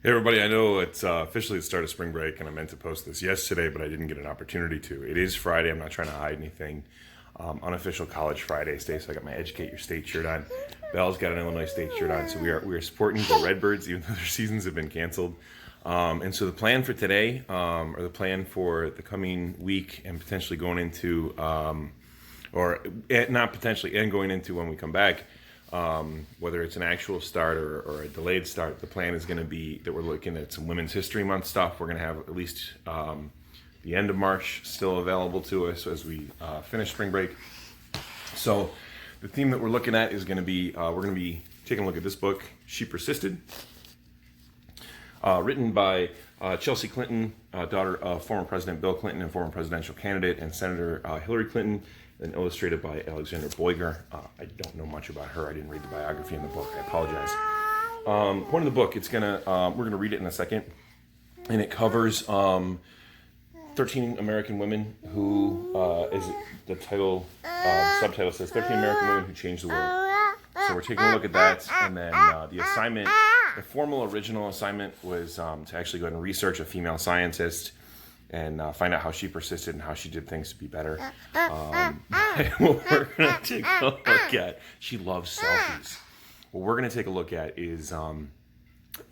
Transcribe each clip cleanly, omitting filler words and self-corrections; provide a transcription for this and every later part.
Hey everybody, I know it's officially the start of spring break and I meant to post this yesterday, but I didn't get an opportunity to. It is Friday, I'm not trying to hide anything. Unofficial College Friday day, so I got my Educate Your State shirt on. Belle's got an Illinois State shirt on, so we are supporting the Redbirds, even though their seasons have been canceled. And so the plan for today, or the plan for the coming week and potentially going into, not potentially, and going into when we come back, whether it's an actual start or a delayed start, the plan is going to be that we're looking at some Women's History Month stuff. We're going to have at least the end of March still available to us as we finish spring break. So the theme that we're looking at is going to be, we're going to be taking a look at this book, She Persisted, written by Chelsea Clinton, daughter of former President Bill Clinton and former presidential candidate and Senator Hillary Clinton, and illustrated by Alexander Boyger. I don't know much about her. I didn't read the biography in the book. I apologize. Point of the book, we're gonna read it in a second, and it covers 13 American women who, is the title, subtitle says 13 American women who changed the world. So we're taking a look at that, and then the assignment, the formal original assignment was to actually go ahead and research a female scientist and find out how she persisted and how she did things to be better. What we're going to take a look at, she loves selfies. What we're going to take a look at is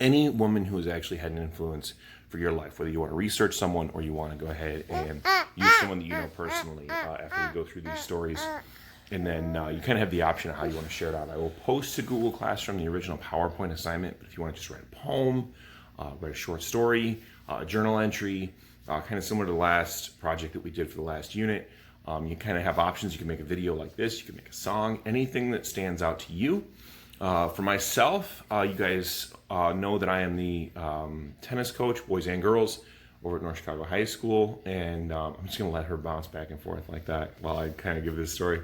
any woman who has actually had an influence for your life, whether you want to research someone or you want to go ahead and use someone that you know personally after we go through these stories. And then you kind of have the option of how you want to share it out. I will post to Google Classroom the original PowerPoint assignment, but if you want to just write a poem, write a short story, a journal entry, kind of similar to the last project that we did for the last unit. You kind of have options. You can make a video like this. You can make a song, anything that stands out to you. For myself, you guys know that I am the tennis coach, boys and girls, over at North Chicago High School. And I'm just going to let her bounce back and forth like that while I kind of give this story.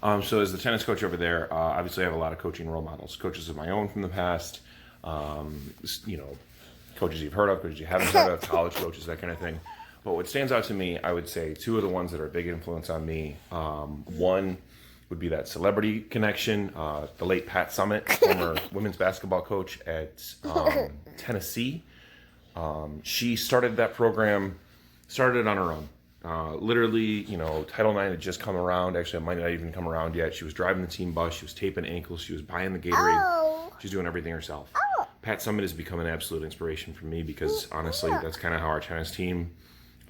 So as the tennis coach over there, obviously I have a lot of coaching role models, coaches of my own from the past, coaches you've heard of, coaches you haven't heard of, college coaches, that kind of thing. But what stands out to me, I would say two of the ones that are a big influence on me. One would be that celebrity connection, the late Pat Summitt, former women's basketball coach at Tennessee. She started that program, started it on her own. Literally, Title IX had just come around. Actually, it might not even come around yet. She was driving the team bus. She was taping ankles. She was buying the Gatorade. She was doing everything herself. Pat Summitt has become an absolute inspiration for me because, honestly, that's kind of how our tennis team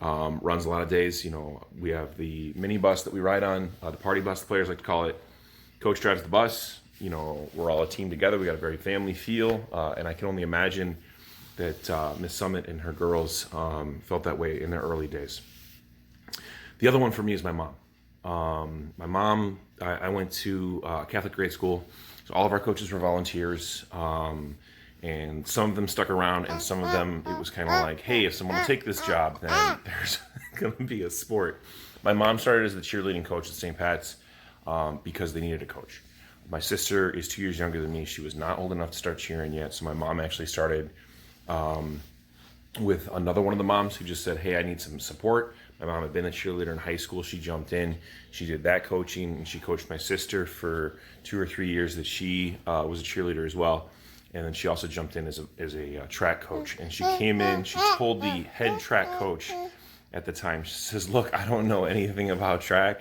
runs a lot of days. We have the mini bus that we ride on, the party bus, the players like to call it. Coach drives the bus. We're all a team together. We got a very family feel, and I can only imagine that Miss Summitt and her girls felt that way in their early days. The other one for me is my mom. My mom, I went to Catholic grade school, so all of our coaches were volunteers, and some of them stuck around, and some of them, it was kind of like, hey, if someone will take this job, then there's going to be a sport. My mom started as the cheerleading coach at St. Pat's because they needed a coach. My sister is 2 years younger than me. She was not old enough to start cheering yet, so my mom actually started with another one of the moms who just said, hey, I need some support. My mom had been a cheerleader in high school. She jumped in. She did that coaching, and she coached my sister for 2 or 3 years that she was a cheerleader as well. And then she also jumped in as a track coach. And she came in, she told the head track coach at the time, she says, look, I don't know anything about track,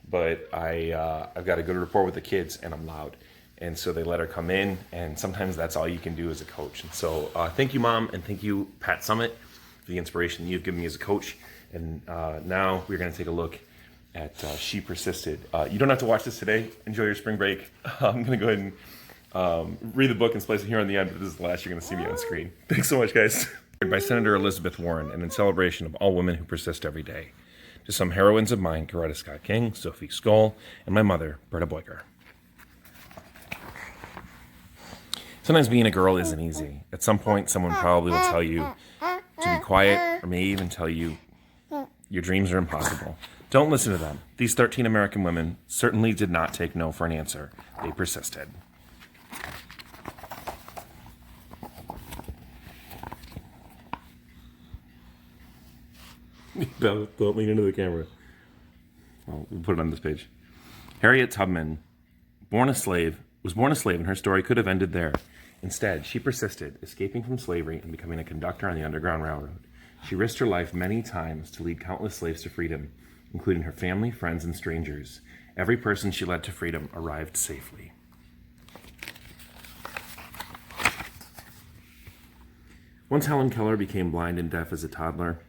but I've got a good rapport with the kids, and I'm loud. And so they let her come in, and sometimes that's all you can do as a coach. And so thank you, Mom, and thank you, Pat Summitt, for the inspiration you've given me as a coach. And now we're going to take a look at She Persisted. You don't have to watch this today. Enjoy your spring break. I'm going to go ahead and read the book and splice it here on the end, but this is the last you're going to see me on screen. Thanks so much, guys. By Senator Elizabeth Warren, and in celebration of all women who persist every day. To some heroines of mine, Coretta Scott King, Sophie Skoll, and my mother, Britta Boyker. Sometimes being a girl isn't easy. At some point, someone probably will tell you to be quiet, or may even tell you your dreams are impossible. Don't listen to them. These 13 American women certainly did not take no for an answer. They persisted. Don't lean into the camera. We'll put it on this page. Harriet Tubman, was born a slave, and her story could have ended there. Instead, she persisted, escaping from slavery and becoming a conductor on the Underground Railroad. She risked her life many times to lead countless slaves to freedom, including her family, friends, and strangers. Every person she led to freedom arrived safely. Once Helen Keller became blind and deaf as a toddler,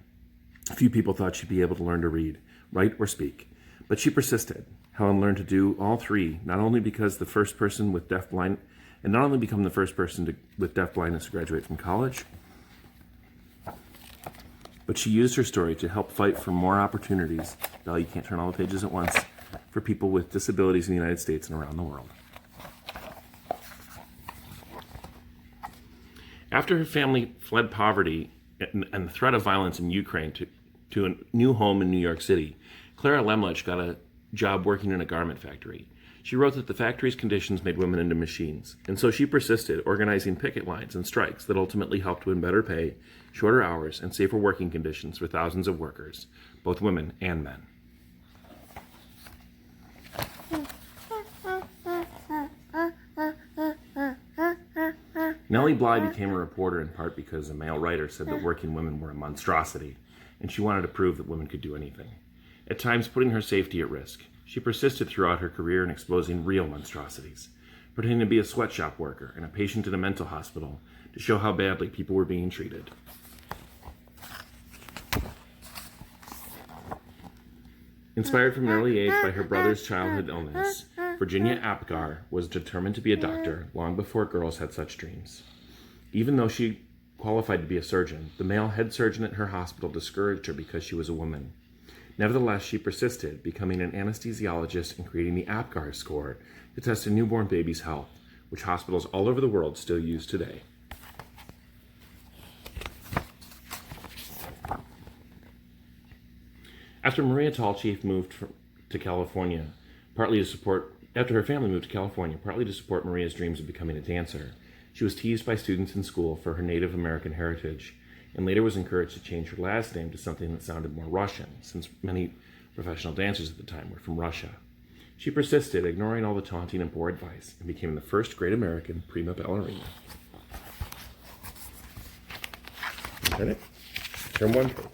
few people thought she'd be able to learn to read, write, or speak. But she persisted. Helen learned to do all three, not only become the first person with deaf blindness to graduate from college, but she used her story to help fight for more opportunities. Belle, you can't turn all the pages at once. For people with disabilities in the United States and around the world. After her family fled poverty and the threat of violence in Ukraine to a new home in New York City, Clara Lemlich got a job working in a garment factory. She wrote that the factory's conditions made women into machines, and so she persisted, organizing picket lines and strikes that ultimately helped win better pay, shorter hours, and safer working conditions for thousands of workers, both women and men. Nellie Bly became a reporter in part because a male writer said that working women were a monstrosity, and she wanted to prove that women could do anything, at times putting her safety at risk. She persisted throughout her career in exposing real monstrosities, pretending to be a sweatshop worker and a patient in a mental hospital to show how badly people were being treated. Inspired from an early age by her brother's childhood illness, Virginia Apgar was determined to be a doctor long before girls had such dreams. Even though she qualified to be a surgeon, the male head surgeon at her hospital discouraged her because she was a woman. Nevertheless, she persisted, becoming an anesthesiologist and creating the Apgar score to test a newborn baby's health, which hospitals all over the world still use today. After Maria Tallchief moved to California, after her family moved to California, partly to support Maria's dreams of becoming a dancer, she was teased by students in school for her Native American heritage, and later was encouraged to change her last name to something that sounded more Russian, since many professional dancers at the time were from Russia. She persisted, ignoring all the taunting and poor advice, and became the first great American prima ballerina. Turn it. Turn one page.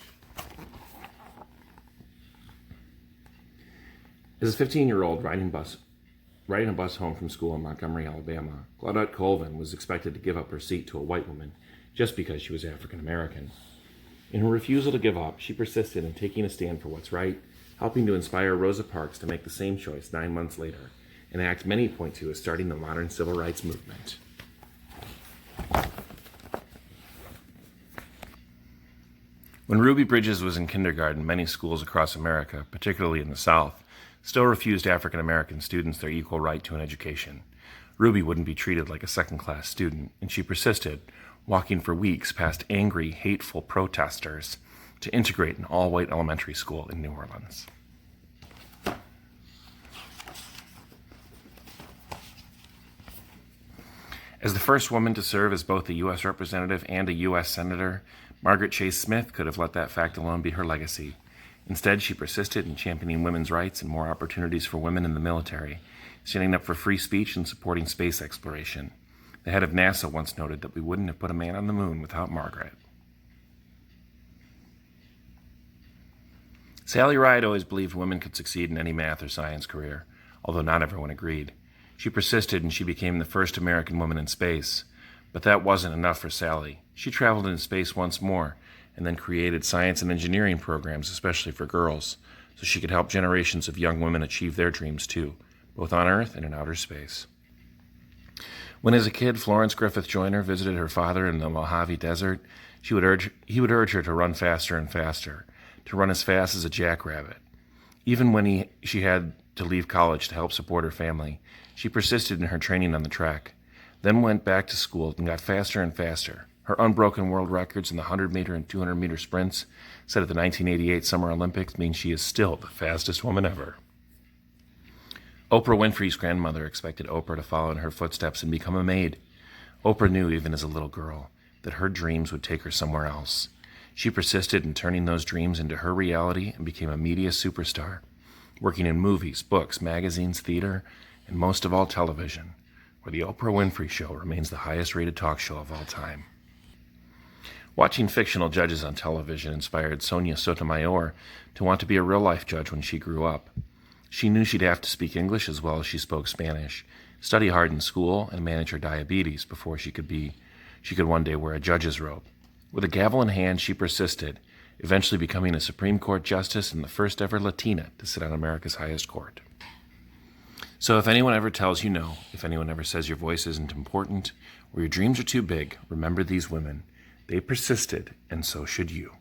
As a 15-year-old riding a bus home from school in Montgomery, Alabama, Claudette Colvin was expected to give up her seat to a white woman just because she was African American. In her refusal to give up, she persisted in taking a stand for what's right, helping to inspire Rosa Parks to make the same choice 9 months later, an act many point to as starting the modern civil rights movement. When Ruby Bridges was in kindergarten, many schools across America, particularly in the South, still refused African American students their equal right to an education. Ruby wouldn't be treated like a second-class student, and she persisted, walking for weeks past angry, hateful protesters to integrate an all-white elementary school in New Orleans. As the first woman to serve as both a U.S. representative and a U.S. senator, Margaret Chase Smith could have let that fact alone be her legacy. Instead, she persisted in championing women's rights and more opportunities for women in the military, standing up for free speech and supporting space exploration. The head of NASA once noted that we wouldn't have put a man on the moon without Margaret. Sally Ride always believed women could succeed in any math or science career, although not everyone agreed. She persisted and she became the first American woman in space. But that wasn't enough for Sally. She traveled into space once more, and then created science and engineering programs, especially for girls, so she could help generations of young women achieve their dreams too, both on Earth and in outer space. When as a kid Florence Griffith Joyner visited her father in the Mojave Desert, he would urge her to run faster and faster, to run as fast as a jackrabbit. Even when she had to leave college to help support her family, she persisted in her training on the track, then went back to school and got faster and faster. Her unbroken world records in the 100-meter and 200-meter sprints set at the 1988 Summer Olympics mean she is still the fastest woman ever. Oprah Winfrey's grandmother expected Oprah to follow in her footsteps and become a maid. Oprah knew, even as a little girl, that her dreams would take her somewhere else. She persisted in turning those dreams into her reality and became a media superstar, working in movies, books, magazines, theater, and most of all television, or The Oprah Winfrey Show remains the highest-rated talk show of all time. Watching fictional judges on television inspired Sonia Sotomayor to want to be a real-life judge when she grew up. She knew she'd have to speak English as well as she spoke Spanish, study hard in school, and manage her diabetes before she could one day wear a judge's robe. With a gavel in hand, she persisted, eventually becoming a Supreme Court justice and the first ever Latina to sit on America's highest court. So if anyone ever tells you no, if anyone ever says your voice isn't important, or your dreams are too big, remember these women. They persisted, and so should you.